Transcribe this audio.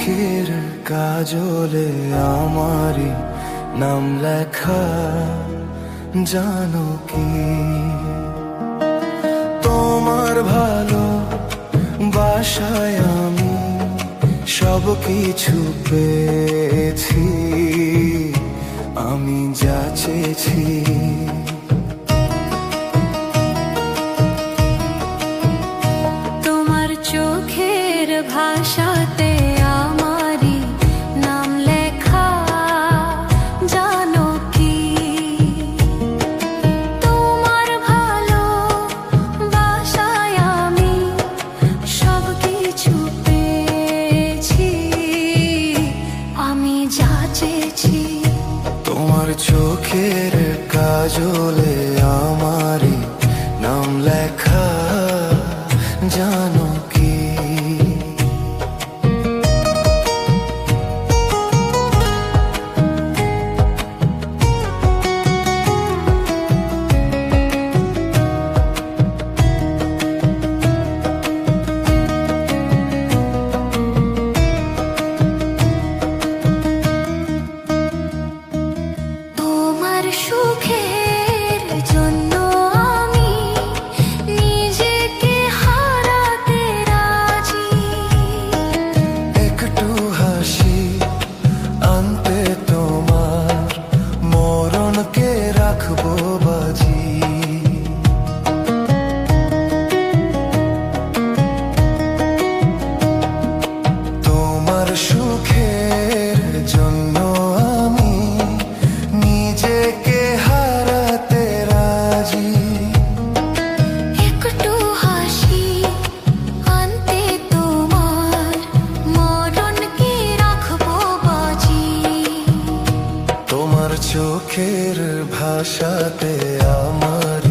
চোখের কাজলে আমারই নাম লেখা, জানো কি? তোমার ভালো বাসায় আমি সব কিছু পেয়েছি, আমি যা চেয়েছি। তোমার চোখের ভাষাতে আমারই নাম লেখা, জানো কি? তোমার ভালো বাসায় আমি সব কিছু পেয়েছি, আমি যা চেয়েছি। তোমার চোখের কাজলে আমারই নাম লেখা, জানো কি? তোমার সুখের জন্য আমি নিজেকে হারাতে রাজি। একটু হাসি আনতে তোমার মরণকে রাখবো বাজি। তোমার সুখের জন্য আমি নিজেকে হারাতে রাজি। একটু হাসি আনতে তোমার মরণকে রাখবো বাজি। তোমার চোখের ভাষাতে আমার